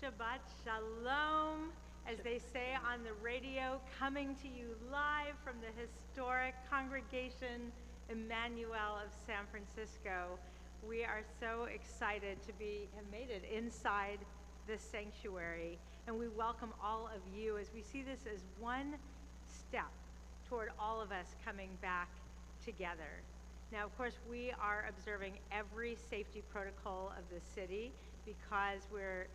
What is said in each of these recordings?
Shabbat Shalom, as they say on the radio, coming to you live from the historic congregation Emanu-El of San Francisco. We are so excited to have made it inside this sanctuary, and we welcome all of you as we see this as one step toward all of us coming back together. Now, of course, we are observing every safety protocol of the city because we're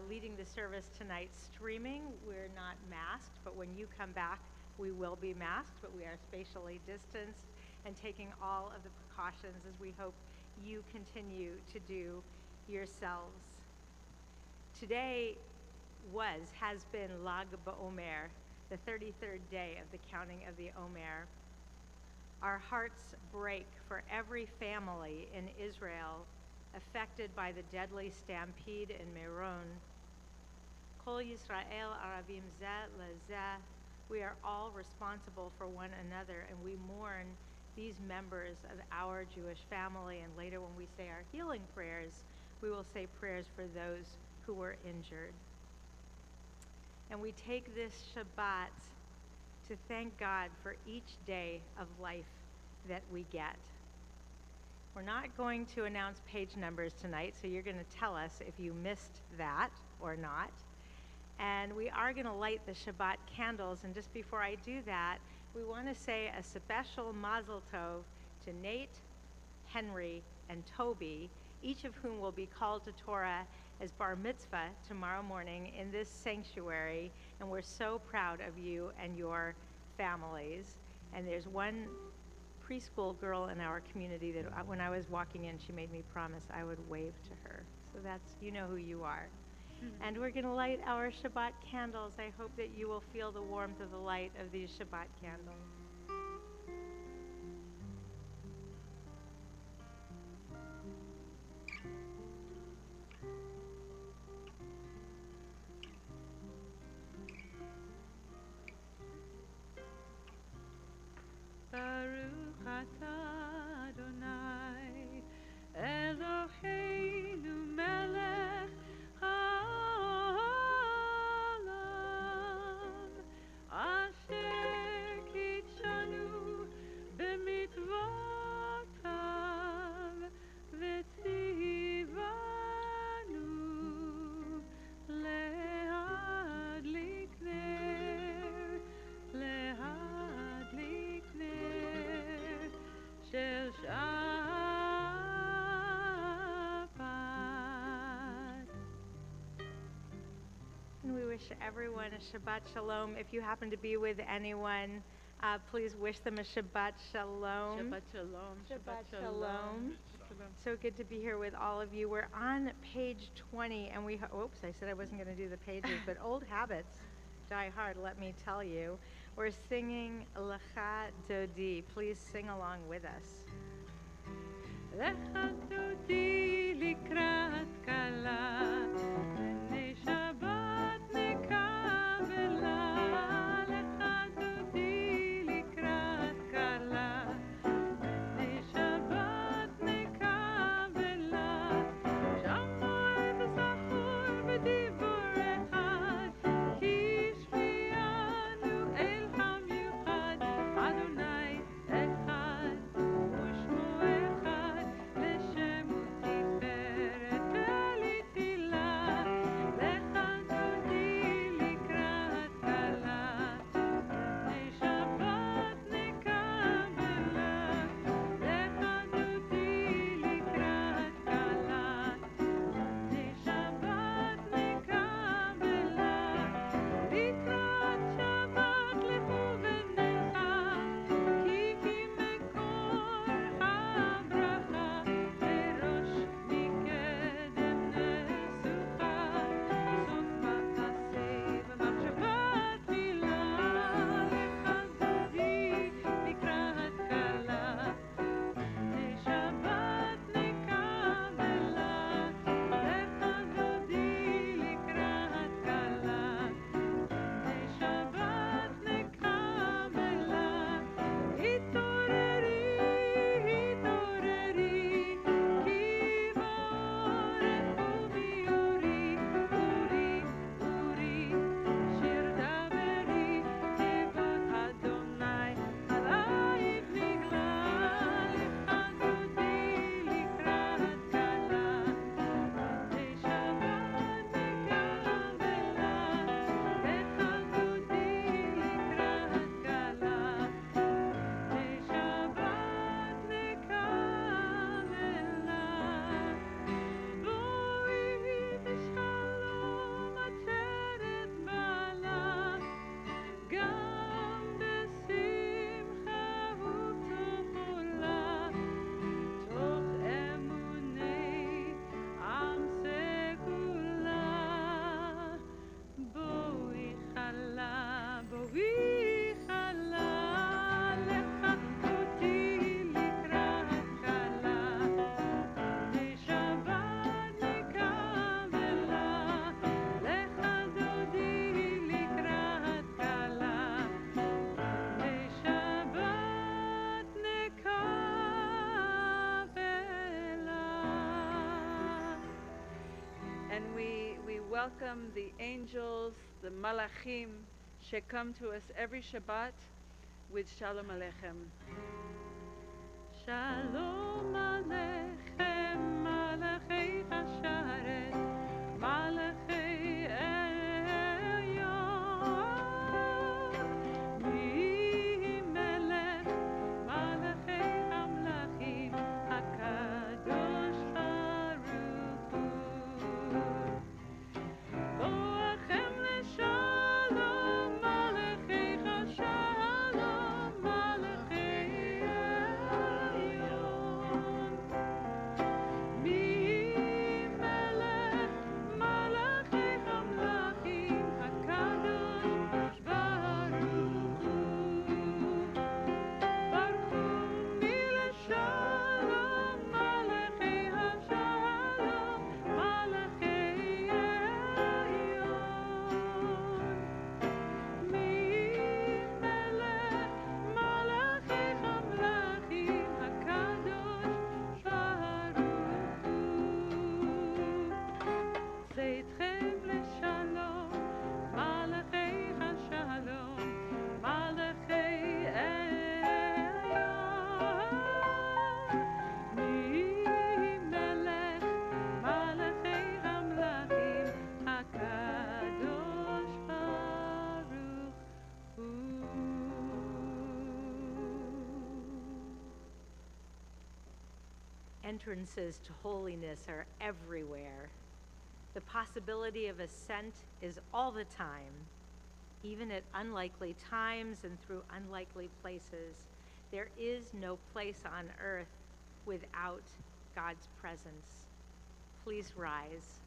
leading the service tonight streaming. We're not masked, but when you come back, we will be masked, but we are spatially distanced and taking all of the precautions as we hope you continue to do yourselves. Today has been Lag BaOmer, the 33rd day of the counting of the Omer. Our hearts break for every family in Israel affected by the deadly stampede in Meron. Kol Yisrael Aravim Zeh Lezeh. We are all responsible for one another, and we mourn these members of our Jewish family. And later when we say our healing prayers, we will say prayers for those who were injured. And we take this Shabbat to thank God for each day of life that we get. We're not going to announce page numbers tonight, so you're going to tell us if you missed that or not. And we are going to light the Shabbat candles, and just before I do that, we want to say a special Mazel Tov to Nate, Henry, and Toby, each of whom will be called to Torah as bar mitzvah tomorrow morning in this sanctuary, and we're so proud of you and your families. And there's one preschool girl in our community that when I was walking in, she made me promise I would wave to her. So that's, you know who you are. And we're going to light our Shabbat candles. I hope that you will feel the warmth of the light of these Shabbat candles. Baruch atah Adonai Eloheinu melech haolam asher kitshanu b'mitzvotav v'tzivanu lehadlik ner shel Shabbat. And we wish everyone a Shabbat Shalom. If you happen to be with anyone, please wish them a Shabbat Shalom. Shabbat Shalom. Shabbat Shalom. So good to be here with all of you. We're on page 20, and oops, I said I wasn't going to do the pages, but old habits die hard, let me tell you. We're singing Lecha Dodi. Please sing along with us. Lecha Dodi likrat kala, b'nei Shabbat nekavela. Lecha Dodi likrat kala, b'nei Shabbat nekavela. Shamoy v'zachor v'divor echad, ki shvi'anu el hamiuchad. Adonai echad, u'shmo echad, l'shem welcome the angels, the malachim, that come to us every Shabbat with Shalom Aleichem. Shalom Aleichem, Malachei Hasharet, Malachei Elyon, Mi Melech, Malachei Hamlachim, HaKadosh Baruch Hu. Boachem leshalom, Malachei Hashalom, Malachei Elyon. Mi Melech, Malachei Hamlachim, HaKadosh Baruch Hu. Baruch Hu mileshalom, Malachei Hashalom, Malachei Elyon. Mi Melech, Malachei Hamlachim, HaKadosh Baruch Hu. Zeitchem leshalom, Malachei Hashalom, Malachei Elyon. Mi Melech, Malachei Hamlachim, HaKadosh Baruch Hu. Entrances to holiness are everywhere. The possibility of ascent is all the time, even at unlikely times and through unlikely places. There is no place on earth without God's presence. Please rise.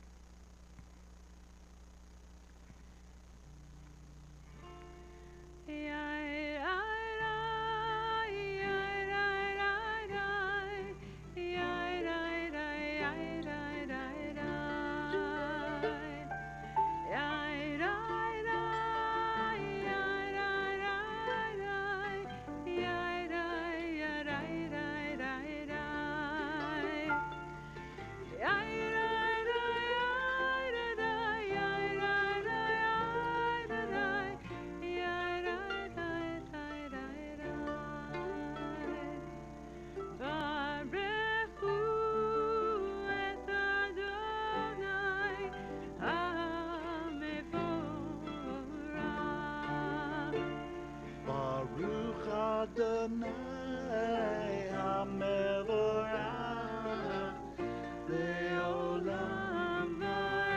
Baruch Adonai HaMevorach Le'olam Va'ed.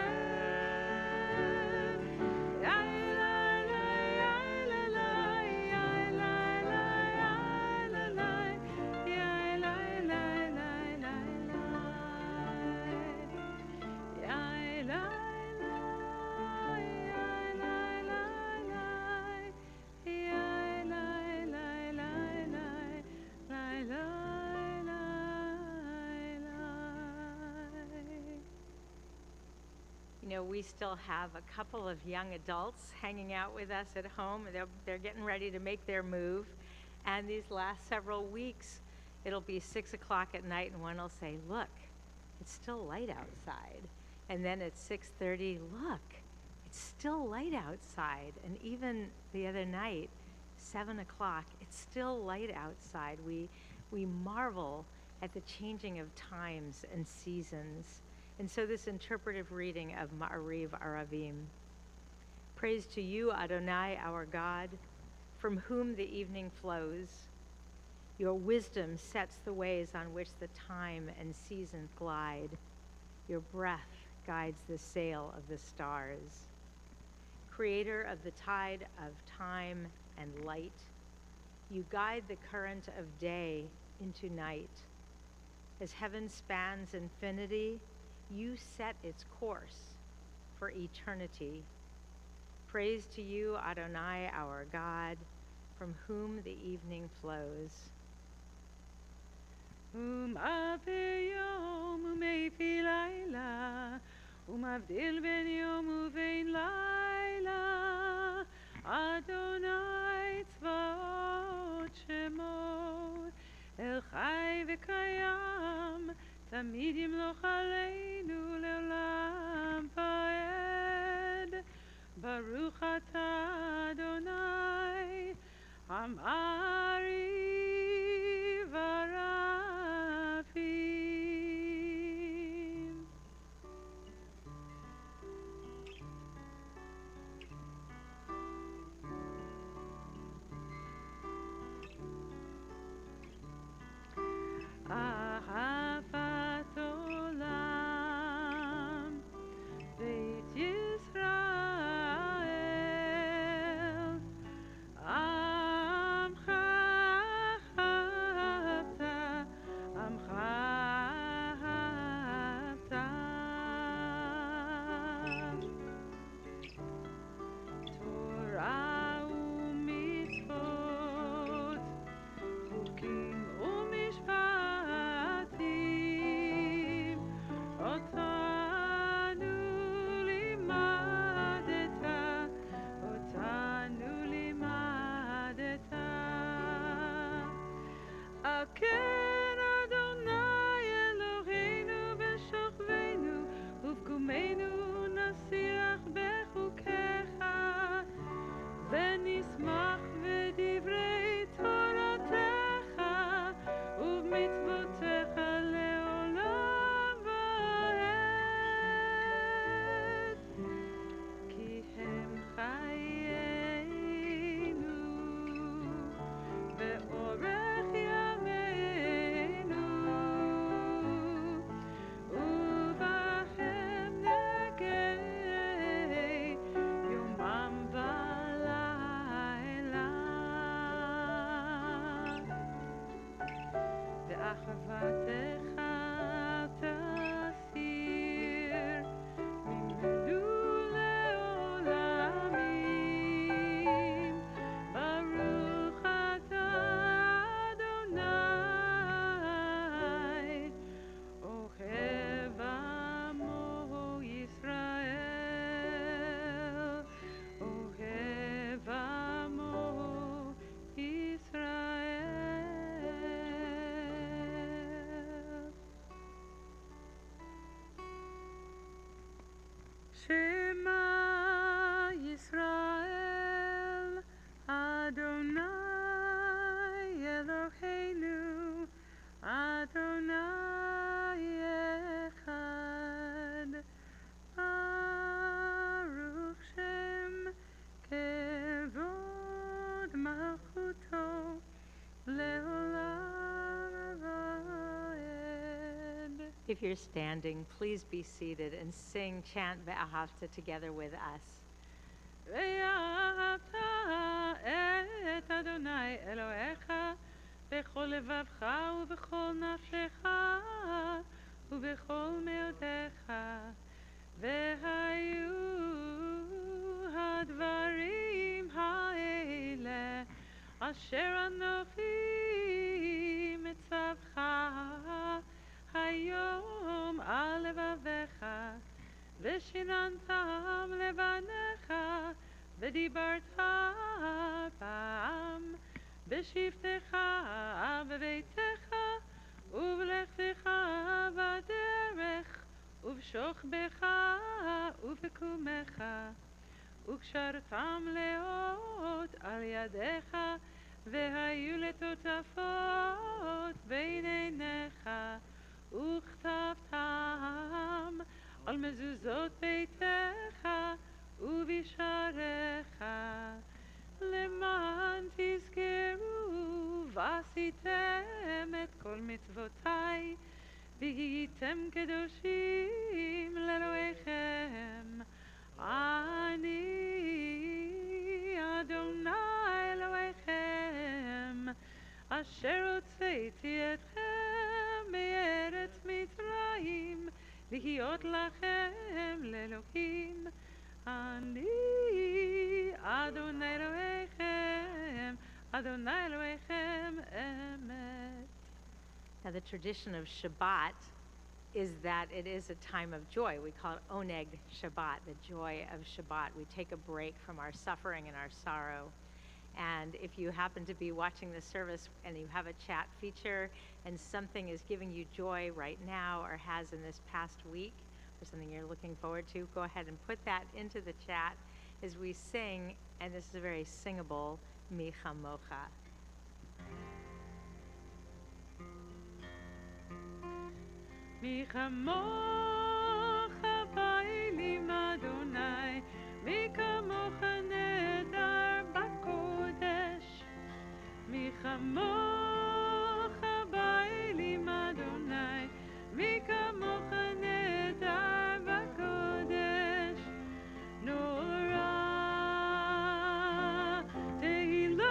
You know, we still have a couple of young adults hanging out with us at home. They're getting ready to make their move. And these last several weeks, it'll be 6 o'clock at night and one will say, look, it's still light outside. And then at 6:30, look, it's still light outside. And even the other night, 7 o'clock, it's still light outside. We marvel at the changing of times and seasons. And so this interpretive reading of Ma'ariv Aravim. Praise to you, Adonai, our God, from whom the evening flows. Your wisdom sets the ways on which the time and seasons glide. Your breath guides the sail of the stars. Creator of the tide of time and light, you guide the current of day into night. As heaven spans infinity, you set its course for eternity. Praise to you, Adonai, our God, from whom the evening flows. ביום ומפי לילה, ומבדיל בין יום ובין לילה, אדוני צבאות שמו, אל חי וקיים, תמיד ימלוך עלינו לעולם ועד. Baruch atah Adonai, Amari Varafim. Ahavat olam, Beit Yisrael, Amcha ahavta, Amcha ahavta. Torah u'mitzvot, Chukim u'mishpatim, Otanu limadeta, Otanu limadeta. Aken Adonai Eloheinu b'shokvenu, ובקומנו נשיח בחוקיך, ונשמח בדברי תורתך, ובמצוותיך לעולם ועד. כי הם חיינו, ואורך ימינו, ובכם נגי יומם ולילה. ואחוותך תסיר ממנו לעולמים. ברוך אתה אדוני, אוהב עמו ישראל, אוהב עמו ישראל. שמע ישראל, אדוני אלוהינו, אדוני אחד. ברוך שם כבוד מלכותו לעולם ועד. If you're standing, please be seated and sing chant Ve'ahavta together with us. ואהבת את אדוני אלוהיך בכל לבבך ובכל נפשך ובכל מאודיך. והיו הדברים האלה אשר אנוכי מצווך היום על לבביך, ושיננתם לבניך, ודיברת בם בשבתך בביתך, ובלכתך בדרך, ובשוכבך ובקומך, וקשרתם לאות על ידיך, והיו לטוטפות בין עיניך, וכתבתם על מזוזות ביתך ובשעריך, למען תזכרו ועשיתם את כל מצוותיי, והייתם קדושים לאלוהיכם. אני אדוני אלוהיכם, אשר הוצאתי אתכם מארץ מצרים, להיות לכם לאלוהים. אני אדוני אלוהיכם, אדוני אלוהיכם אמת. Now, the tradition of Shabbat is that it is a time of joy. We call it Oneg Shabbat, the joy of Shabbat. We take a break from our suffering and our sorrow. And if you happen to be watching the service and you have a chat feature and something is giving you joy right now or has in this past week or something you're looking forward to, go ahead and put that into the chat as we sing, and this is a very singable, Mi Chamocha. Mi chamocha ba'elim Adonai, mi kamocha nedar b'kodesh. Mi chamocha ba'elim Adonai, mi kamocha nedar b'kodesh. Nora tehilot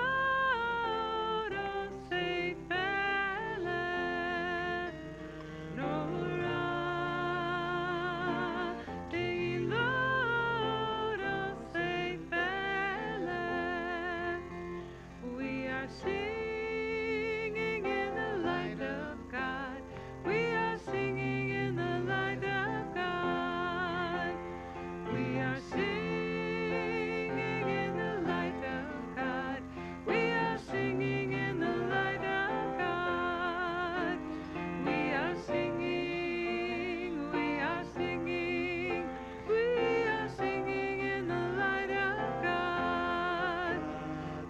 osei pelech. Nora tehilot osei pelech. We are singing in the light of God. We are singing in the light of God. We are singing in the light of God. We are singing in the light of God. We are singing, we are singing, we are singing in the light of God.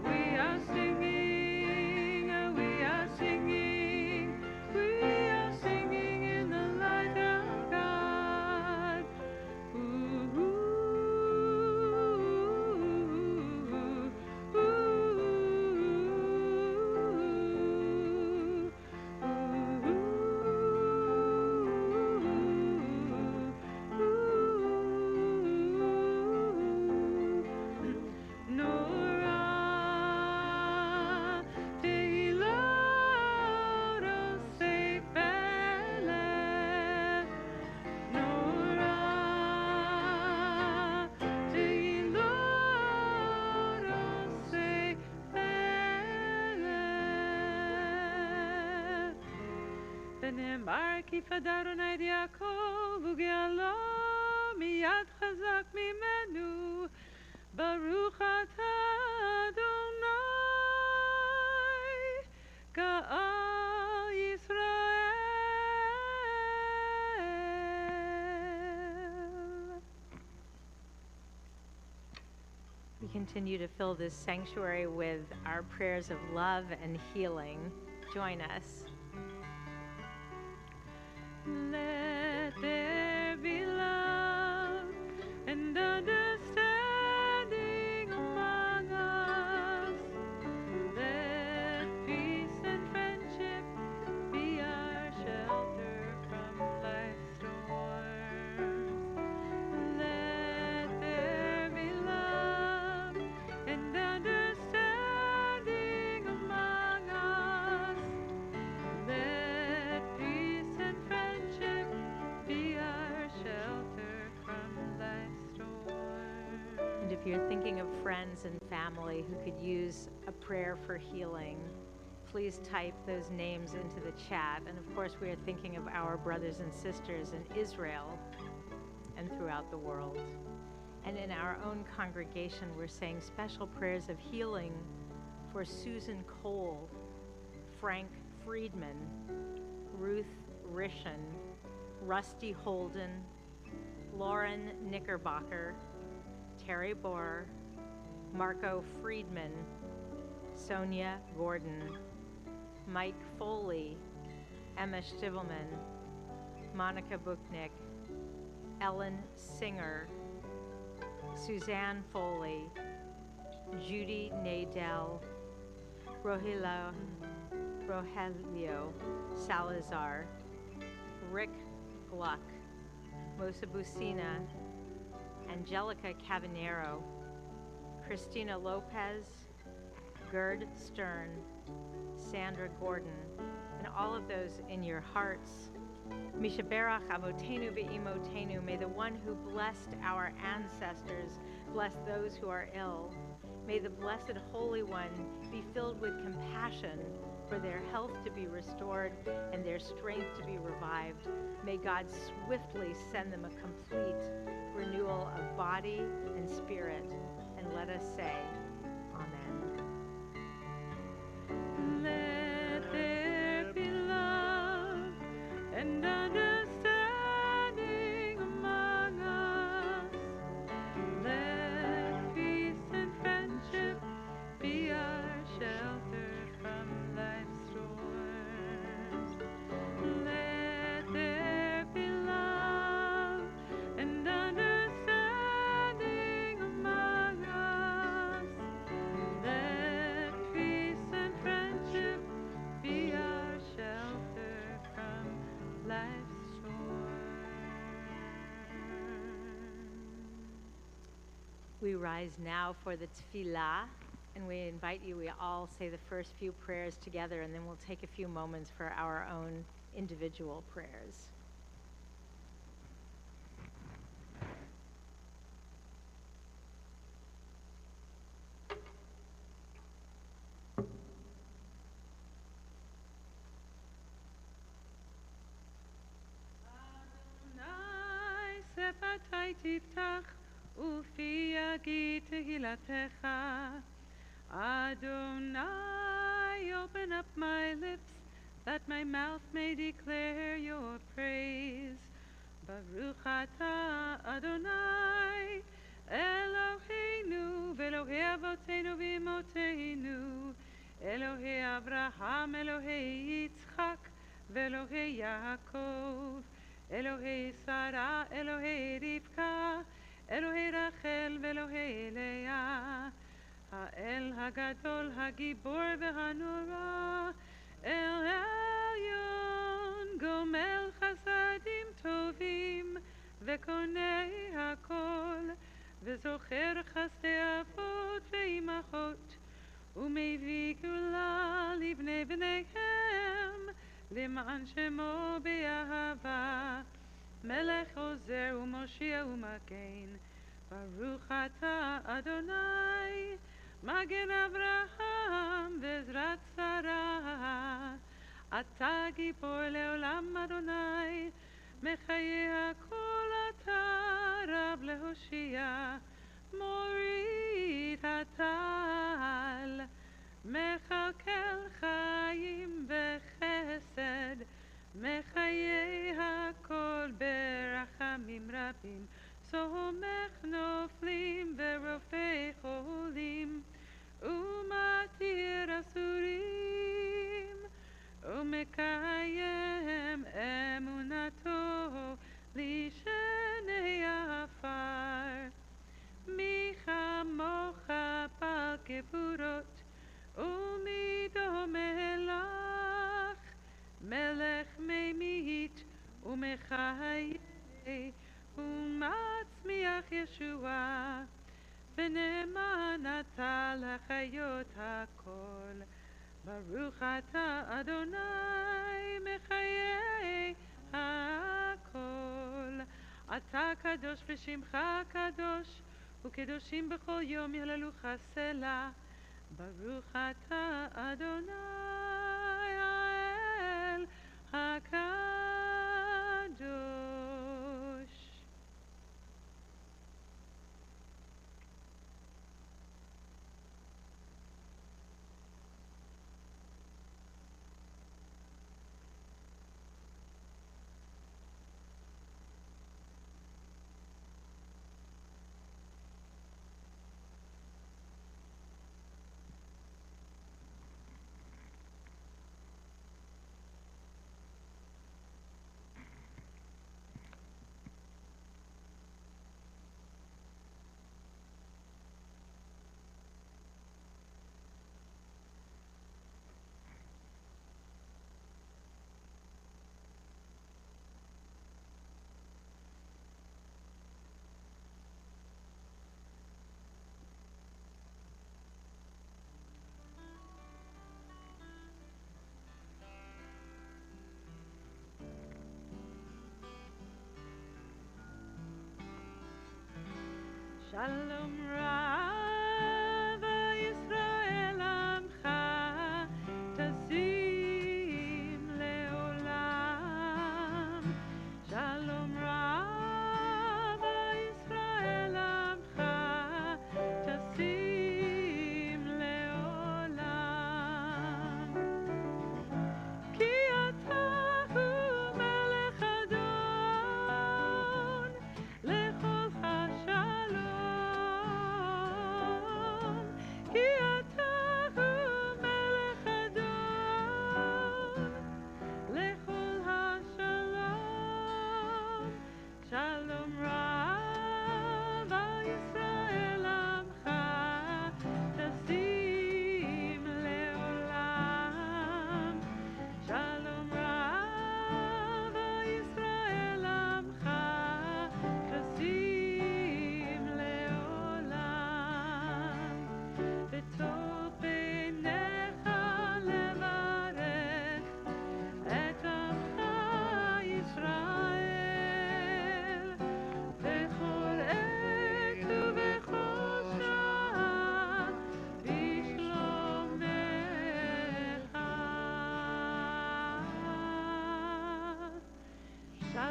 We are singing, we are singing, we are singing in the light of God. Ooh, ooh, Nora tehilot osei pelech. Nora tehilot osei pelech. ונאמר כי פדה אדוני את יעקב וגאלו מיד חזק ממנו. ברוך אתה אדוני גאל ישראל. We continue to fill this sanctuary with our prayers of love and healing. Join us. Let there be love and understanding among us. Let peace and friendship be our shelter from life's storms. Let there be love and understanding among us. Let peace and friendship be our shelter from life's storms. And if you're thinking of friends and family who could use a prayer for healing, please type those names into the chat. And of course, we are thinking of our brothers and sisters in Israel and throughout the world. And in our own congregation, we're saying special prayers of healing for Susan Cole, Frank Friedman, Ruth Rishen, Rusty Holden, Lauren Knickerbocker, Terry Bohr, Marco Friedman, Sonia Gordon, Mike Foley, Emma Stivelman, Monica Buchnick, Ellen Singer, Suzanne Foley, Judy Nadell, Rogelio Salazar, Rick Gluck, Mosa Busina, Angelica Cavanero, Christina Lopez, Gerd Stern, Sandra Gordon, and all of those in your hearts. Mishaberach Avotenu ve'imotenu, may the one who blessed our ancestors bless those who are ill. May the Blessed Holy One be filled with compassion for their health to be restored and their strength to be revived. May God swiftly send them a complete renewal of body and spirit. And let us say, Amen. Let there be love and understanding among us. Let We rise now for the tefillah, and we invite you, we all say the first few prayers together, and then we'll take a few moments for our own individual prayers. שפתי תפתח ופי יגיד תהילתך. Adonai, open up my lips, that my mouth may declare your praise. Baruch atah Adonai, Eloheinu, ve'Elohei avotenu v'imotenu, Elohei Abraham, Elohei Yitzchak, ve'Elohei Yaakov, Elohei Sarah, Elohei Rivka, Elohei Rachel, ve'Elohei Leah. האל הגדול, הגיבור והנורא, אל עליון, גומל חסדים טובים, וקונה הכל, וזוכר חסדי אבות ואימהות, ומביא גאולה לבני בניהם, למען שמו באהבה, מלך עוזר ומושיע ומגן, ברוך אתה אדוני, מגן אברהם ועזרת שרה. אתה גיבור לעולם אדוני, מחיי הכל אתה רב להושיע, מוריד הטל, מכלכל חיים וחסד, מחיי הכל ברחמים רבים, סומך נופלים ורופא חולים, ומתיר אסורים, ומקיים אמונתו לשני עפר. מי כמוך בעל גבורות, ומי דומה לך, מלך ממית ומחיה, ומצמיח ישועה, ונאמן אתה לחיות הכל. ברוך אתה אדוני מחיי הכל. אתה קדוש ושמך קדוש, וקדושים בכל יום יהללוך סלה. ברוך אתה אדוני האל הקדוש. Shalom Rav Yisrael Amcha Tasim Leolam. Shalom Rav Yisrael Amcha Tasim Leolam. Ki ata hu melech adon lechol hashalom.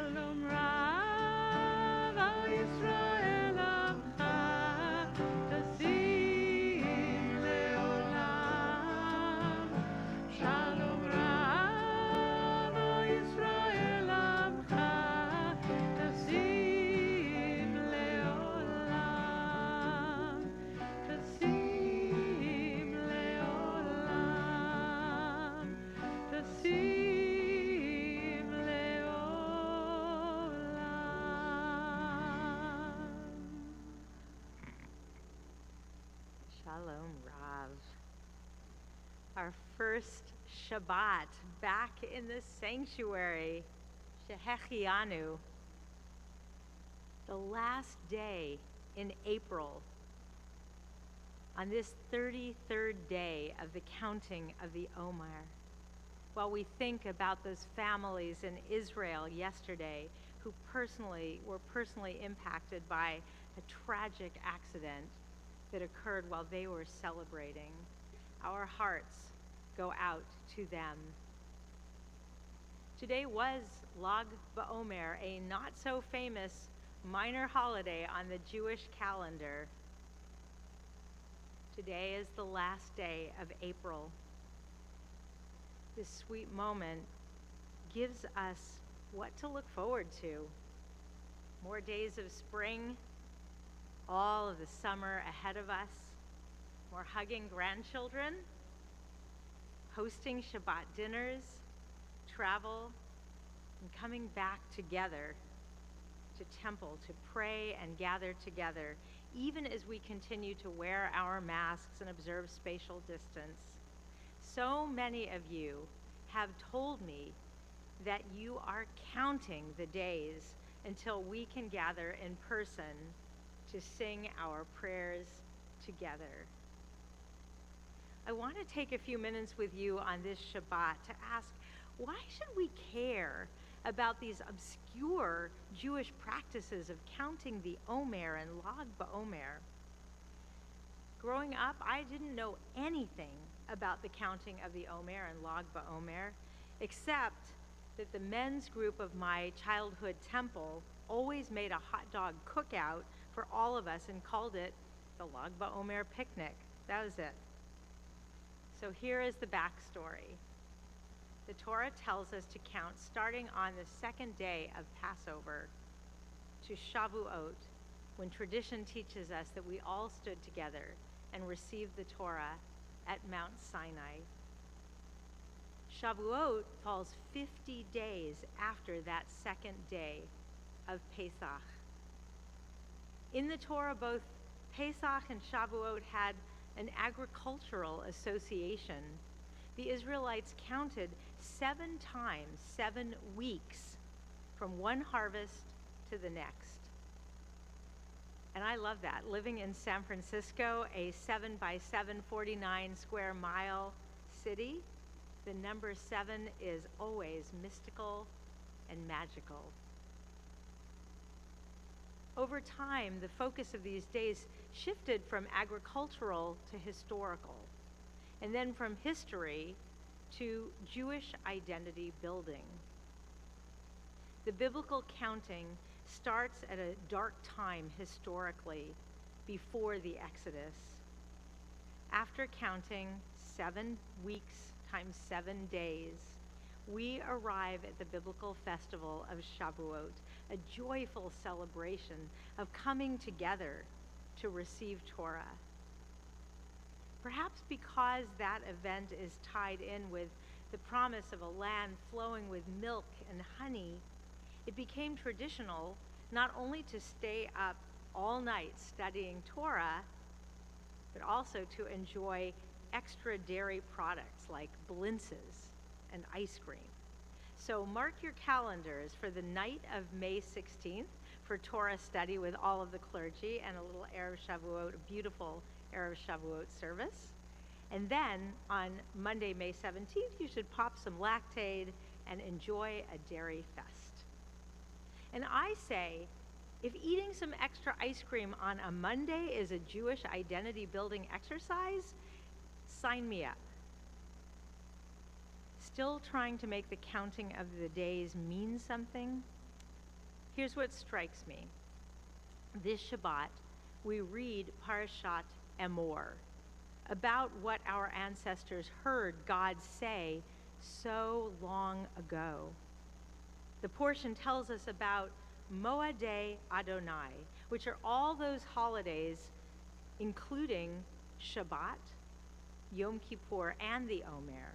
Shalom Rav al Yisrael Amcha Tasim Leolam. Shalom Rav al Yisrael Amcha Tasim Leolam. Tasim Leolam. Tasim Leolam. Shalom Rav. Our first Shabbat back in the sanctuary. Shehechianu. The last day in April, on this 33rd day of the counting of the Omer, while we think about those families in Israel yesterday who were personally impacted by a tragic accident that occurred while they were celebrating, our hearts go out to them. Today was Lag BaOmer, a not so famous minor holiday on the Jewish calendar. Today is the last day of April. This sweet moment gives us what to look forward to. More days of spring, all of the summer ahead of us, more hugging grandchildren, hosting Shabbat dinners, travel, and coming back together to temple to pray and gather together, even as we continue to wear our masks and observe spatial distance. So many of you have told me that you are counting the days until we can gather in person to sing our prayers together. I want to take a few minutes with you on this Shabbat to ask, why should we care about these obscure Jewish practices of counting the Omer and Lag BaOmer? Growing up, I didn't know anything about the counting of the Omer and Lag BaOmer, except that the men's group of my childhood temple always made a hot dog cookout for all of us and called it the Lag BaOmer picnic. That was it. So here is the backstory. The Torah tells us to count starting on the second day of Passover to Shavuot, when tradition teaches us that we all stood together and received the Torah at Mount Sinai. Shavuot falls 50 days after that second day of Pesach. In the Torah, both Pesach and Shavuot had an agricultural association. The Israelites counted 7 times, 7 weeks, from one harvest to the next. And I love that. Living in San Francisco, a 7 by 749 square mile city, the number 7 is always mystical and magical. Over time, the focus of these days shifted from agricultural to historical, and then from history to Jewish identity building. The biblical counting starts at a dark time historically, before the Exodus. After counting 7 weeks times 7 days, we arrive at the biblical festival of Shavuot, a joyful celebration of coming together to receive Torah. Perhaps because that event is tied in with the promise of a land flowing with milk and honey, it became traditional not only to stay up all night studying Torah, but also to enjoy extra dairy products like blintzes and ice cream. So mark your calendars for the night of May 16th for Torah study with all of the clergy and a little Erev Shavuot, a beautiful Erev Shavuot service. And then on Monday, May 17th, you should pop some Lactaid and enjoy a dairy fest. And I say, if eating some extra ice cream on a Monday is a Jewish identity building exercise, sign me up. Still trying to make the counting of the days mean something? Here's what strikes me. This Shabbat, we read Parashat Emor, about what our ancestors heard God say so long ago. The portion tells us about Moadei Adonai, which are all those holidays, including Shabbat, Yom Kippur, and the Omer.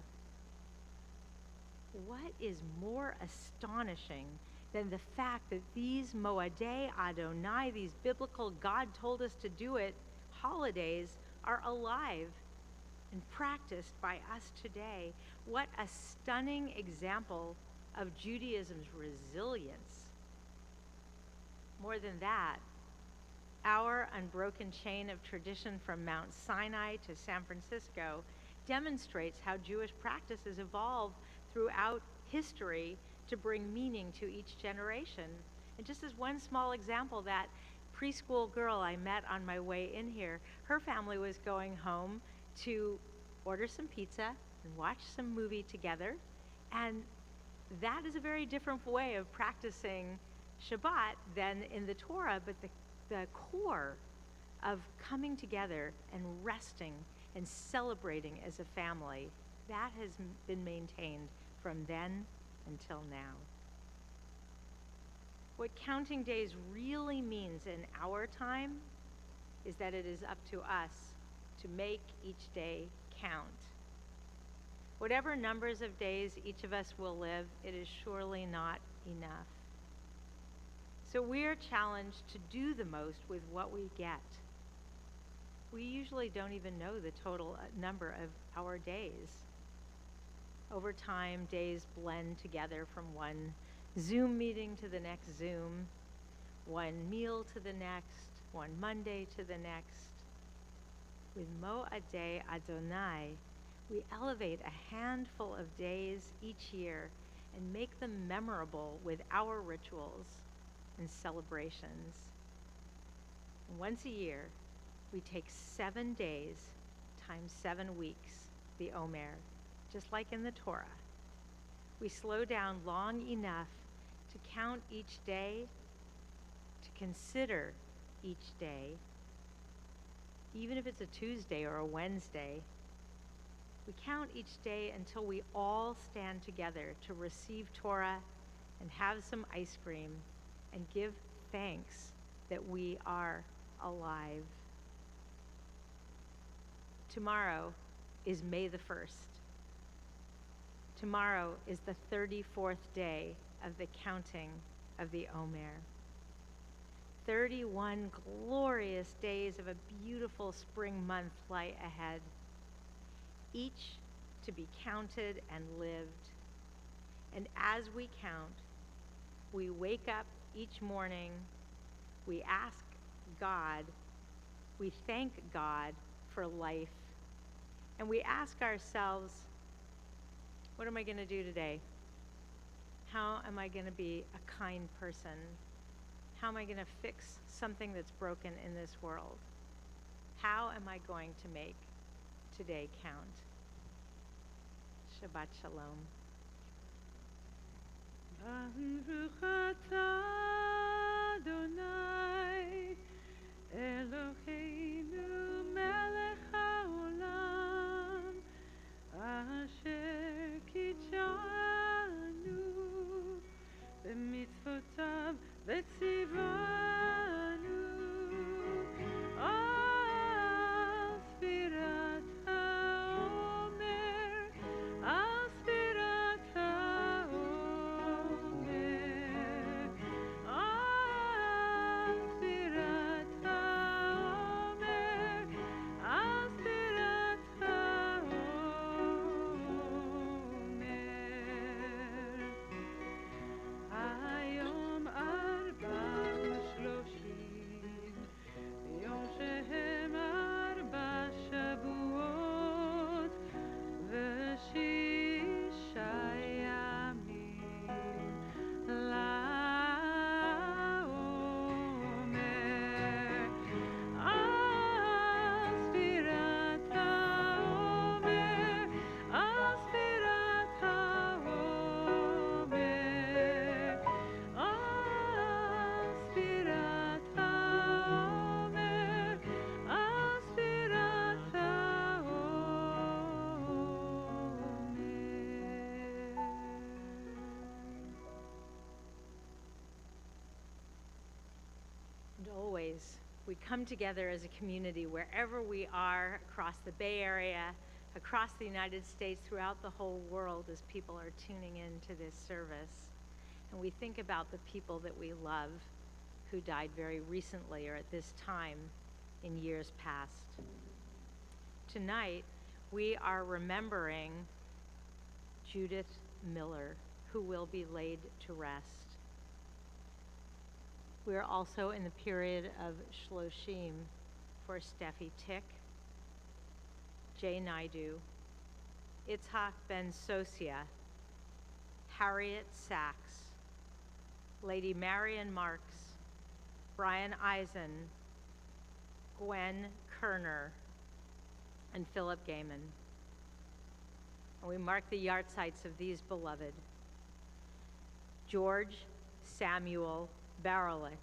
What is more astonishing than the fact that these Moadei Adonai, these biblical God told us to do it holidays, are alive and practiced by us today? What a stunning example of Judaism's resilience. More than that, our unbroken chain of tradition from Mount Sinai to San Francisco demonstrates how Jewish practices evolve throughout history to bring meaning to each generation. And just as one small example, that preschool girl I met on my way in here, her family was going home to order some pizza and watch some movie together. And that is a very different way of practicing Shabbat than in the Torah, but the core of coming together and resting and celebrating as a family, that has been maintained from then until now. What counting days really means in our time is that it is up to us to make each day count. Whatever numbers of days each of us will live, it is surely not enough. So we are challenged to do the most with what we get. We usually don't even know the total number of our days. Over time, days blend together from one Zoom meeting to the next Zoom, one meal to the next, one Monday to the next. With Moadei Adonai, we elevate a handful of days each year and make them memorable with our rituals and celebrations. Once a year, we take 7 days times 7 weeks, the Omer, just like in the Torah. We slow down long enough to count each day, to consider each day, even if it's a Tuesday or a Wednesday. We count each day until we all stand together to receive Torah and have some ice cream and give thanks that we are alive. Tomorrow is May the 1st. Tomorrow is the 34th day of the counting of the Omer. 31 glorious days of a beautiful spring month lie ahead, each to be counted and lived. And as we count, we wake up each morning, we ask God, we thank God for life, and we ask ourselves, what am I going to do today? How am I going to be a kind person? How am I going to fix something that's broken in this world? How am I going to make today count? Shabbat Shalom. Baruch atah Adonai Eloheinu melech haolam asher kitshanu b'mitzvotav v'tzivanu al sfirat haomer al sfirat haomer al sfirat haomer al sfirat haomer Hayom arba Sundays, we come together as a community wherever we are across the Bay Area, across the United States, throughout the whole world as people are tuning in to this service. And we think about the people that we love who died very recently or at this time in years past. Tonight, we are remembering Judith Miller, who will be laid to rest. We are also in the period of Shloshim for Steffi Tick, Jay Naidu, Itzhak Ben Sosia, Harriet Sachs, Lady Marion Marks, Brian Eisen, Gwen Kerner, and Philip Gaiman. And we mark the yahrzeits of these beloved: George Samuel Baralik,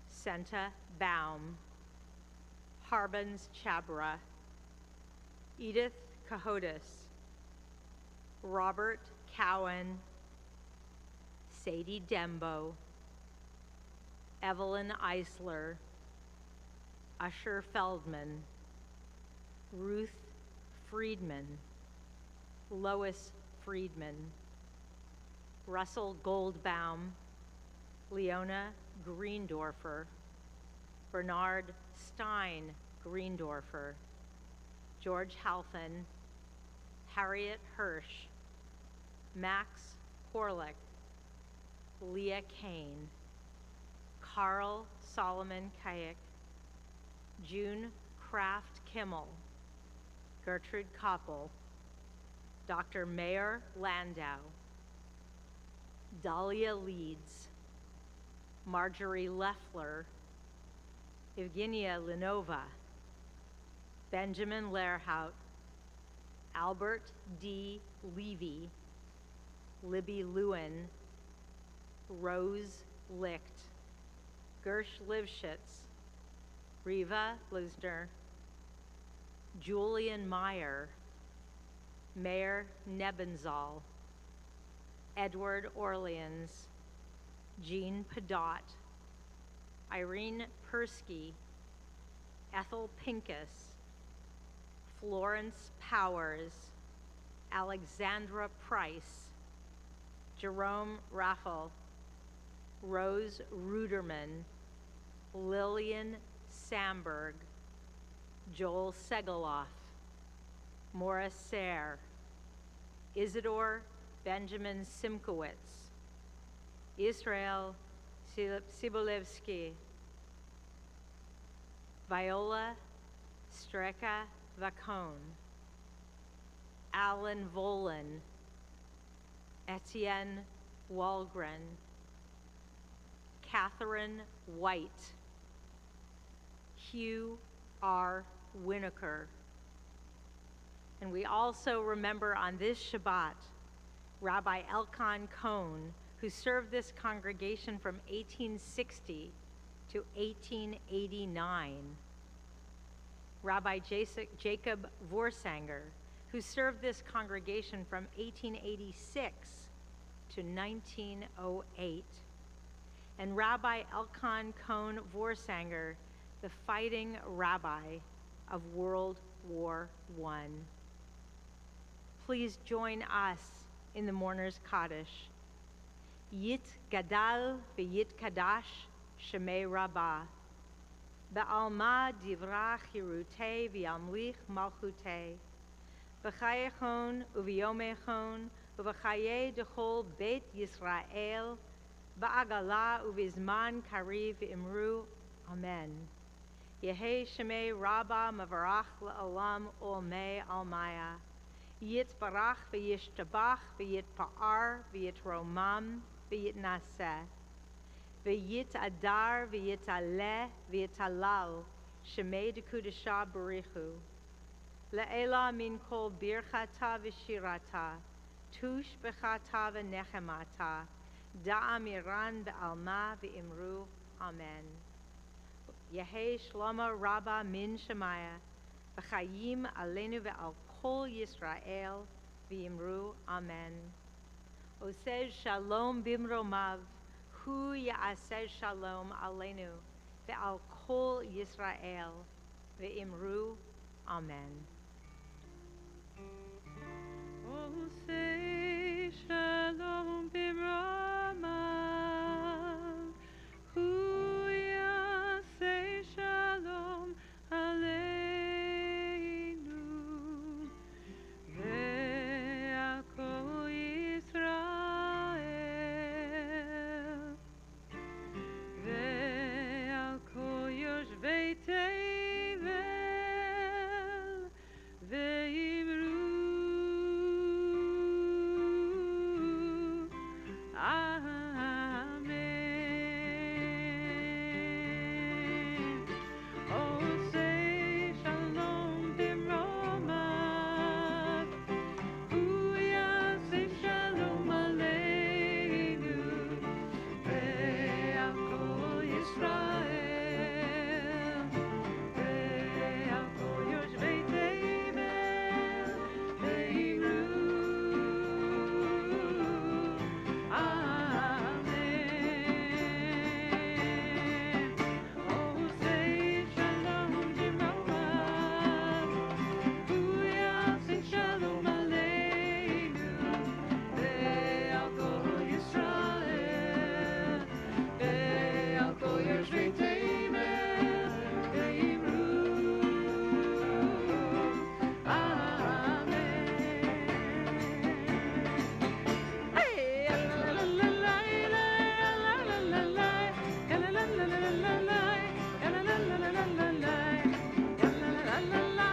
Senta Baum, Harbans Chabra, Edith Cahotis, Robert Cowan, Sadie Dembo, Evelyn Eisler, Usher Feldman, Ruth Friedman, Lois Friedman, Russell Goldbaum, Leona Greendorfer, Bernard Stein Greendorfer, George Halfin, Harriet Hirsch, Max Horlick, Leah Kane, Carl Solomon Kayak, June Kraft Kimmel, Gertrude Koppel, Dr. Mayer Landau, Dahlia Leeds, Marjorie Leffler, Evgenia Linova, Benjamin Lehrhout, Albert D. Levy, Libby Lewin, Rose Licht, Gersh Livschitz, Riva Lisner, Julian Meyer, Mayor Nebenzal, Edward Orleans, Jean Padot, Irene Persky, Ethel Pincus, Florence Powers, Alexandra Price, Jerome Raffel, Rose Ruderman, Lillian Samberg, Joel Segeloff, Morris Sayre, Isidore Benjamin Simkowitz, Israel Sibolevsky, Viola Streka Vacone, Alan Volan, Etienne Walgren, Catherine White, Hugh R. Winokur. And we also remember on this Shabbat Rabbi Elkan Cohn, who served this congregation from 1860 to 1889. Rabbi Jacob Vorsanger, who served this congregation from 1886 to 1908. And Rabbi Elkan Cohn Vorsanger, the fighting rabbi of World War I. Please join us in the Mourner's Kaddish. Yit Gadal v'Yit Kadash Shemei Rabbah. Ba'alma divrach Yerutei v'yamlich malchutei. B'chayechon u'v'yomechon u'v'chaye dechol Beit Yisrael. Ba'agala u'v'zman kariv imru. Amen. Yehei Shemei Rabbah mavarach la'olam olmei almaya. Yitbarach v'yishtabach v'yitpa'ar v'yitromam v'yitnaseh. V'yitadar v'yitaleh v'yitalal Shemei dekudesha barichu. Le'ela min kol birchata v'shirata tush b'chata v'nechemata da'amiran b'alma v'imru. Amen. Yehei Shlomo Rabbah min Shemaya v'chayim aleinu ve'al kol Yisrael v'imru. Amen. Oseh shalom bimromav hu ya'aseh shalom aleinu ועל כל ישראל, ואמרו אמן. Oh, say shalom b'mromav. Huya, say shalom aleinu. Ve'al kol Yisrael. Ve'al kol yoshvei tevel. Ve'imru Amen. Oh, say shalom b'mromav. Huya, say shalom aleinu. Ve'al kol Yisrael. Ve'al kol yoshvei tevel. Ve'imru Amen. Oh, say shalom b'mromav. Huya, say shalom aleinu. Ve'al kol Yisrael. Ve'al kol yoshvei tevel. Ve'imru Amen. Hey, la la la la la la la la la, la la la la la la la, la la la la la la la, la la la la la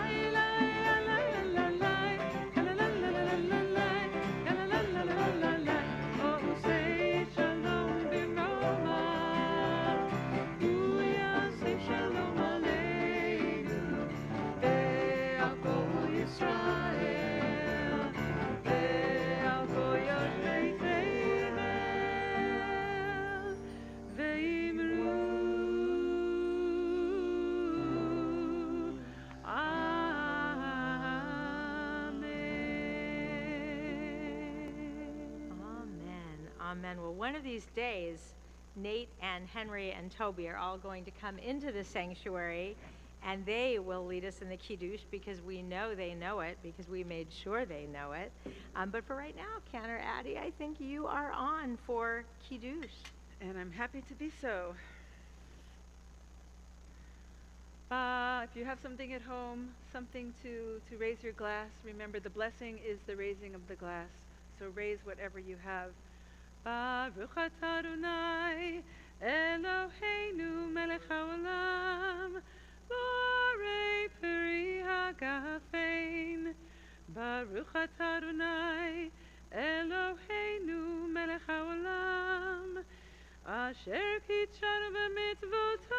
la, la la la la la. Oh, say shalom b'mromav. Huya, say shalom aleinu. Ve'al kol Yisrael. Ve'al kol yoshvei tevel. Ve'imru Amen. Amen. Well, one of these days, Nate and Henry and Toby are all going to come into the sanctuary, and they will lead us in the Kiddush because we know they know it, because we made sure they know it. But for right now, Cantor Addie, I think you are on for Kiddush. And I'm happy to be so. If you have something at home, something to raise your glass, remember the blessing is the raising of the glass. So raise whatever you have. Baruch atah Adonai Eloheinu melech haolam borei peri hagafein. Baruch atah Adonai Eloheinu melech haolam asher kitshanu b'mitzvotav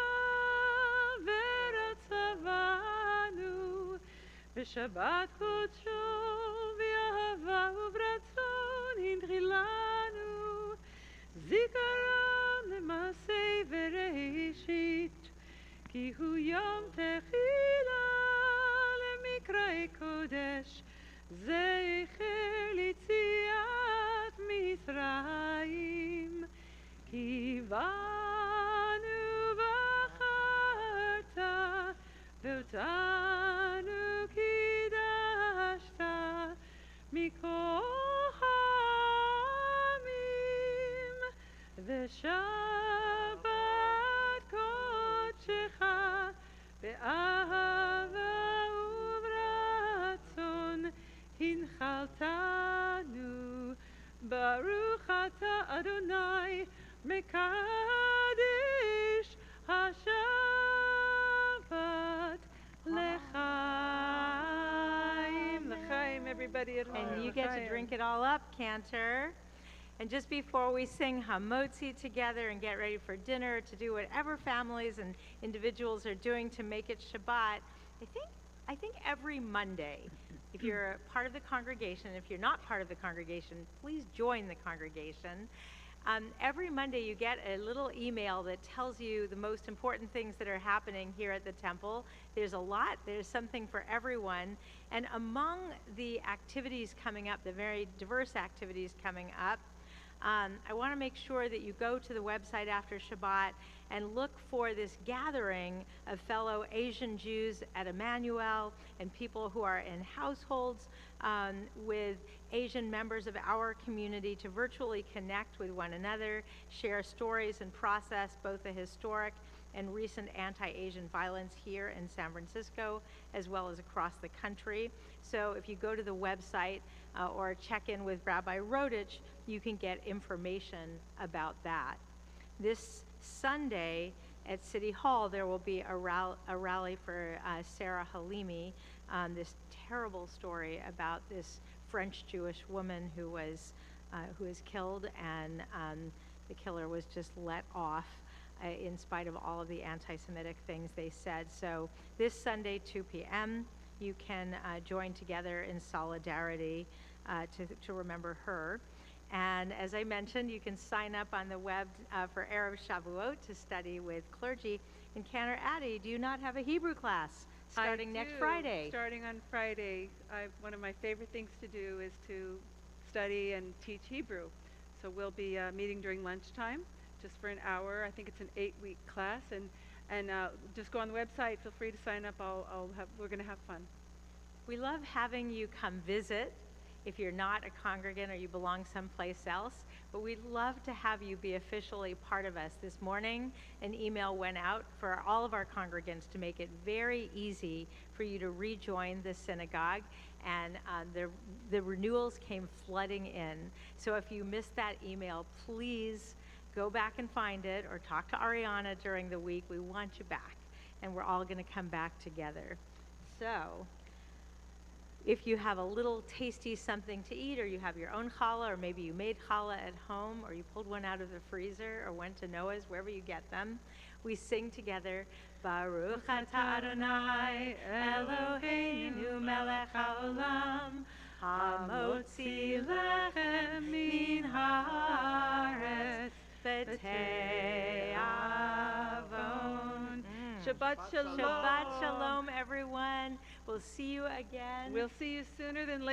v'ratzavanu b'shabbat kodsho v'ahava u'bratzon hindrilanu zikaron l'masei v'reishit ki hu yom techila lemikrei kodesh zecher litziat Mitzrayim ki banu bacharta ve'otanu kidashta mikol ha'amim ve'shabbat kodshecha be'ahava u'bratzon hinchaltanu. Baruch atah Adonai mekadesh hashabbat lechaim. L'chaim, everybody at home. And you get to L'chaim. drink it all up, Cantor. And just before we sing Hamotzi together and get ready for dinner, to do whatever families and individuals are doing to make it Shabbat, I think every Monday, if you're a part of the congregation, if you're not part of the congregation, please join the congregation. Every Monday you get a little email that tells you the most important things that are happening here at the temple. There's a lot, there's something for everyone. And among the activities coming up, the very diverse activities coming up, I want to make sure that you go to the website after Shabbat and look for this gathering of fellow Asian Jews at Emanu-El and people who are in households with Asian members of our community to virtually connect with one another, share stories, and process both the historic and recent anti-Asian violence here in San Francisco, as well as across the country. So if you go to the website or check in with Rabbi Rodich, you can get information about that. This Sunday at City Hall, there will be a rally for Sarah Halimi, this terrible story about this French Jewish woman who was killed, and the killer was just let off in spite of all of the anti-Semitic things they said. So this Sunday, 2 p.m., you can join together in solidarity to remember her. And as I mentioned, you can sign up on the web for Erev Shavuot to study with clergy. And Cantor Addy, do you not have a Hebrew class starting next Friday? Starting on Friday. One of my favorite things to do is to study and teach Hebrew. So we'll be meeting during lunchtime, just for an hour. I think it's an 8-week class, and just go on the website. Feel free to sign up. We're going to have fun. We love having you come visit if you're not a congregant or you belong someplace else, but we'd love to have you be officially part of us. This morning, an email went out for all of our congregants to make it very easy for you to rejoin the synagogue, and the renewals came flooding in. So if you missed that email, please go back and find it, or talk to Ariana during the week. We want you back, and we're all going to come back together. So if you have a little tasty something to eat, or you have your own challah, or maybe you made challah at home, or you pulled one out of the freezer, or went to Noah's, wherever you get them, we sing together, Baruch atah Adonai Eloheinu melech haolam, hamotzi lechem min haaretz v'te'avon. Shabbat Shalom. Shabbat Shalom, everyone. We'll see you again. We'll see you sooner than later.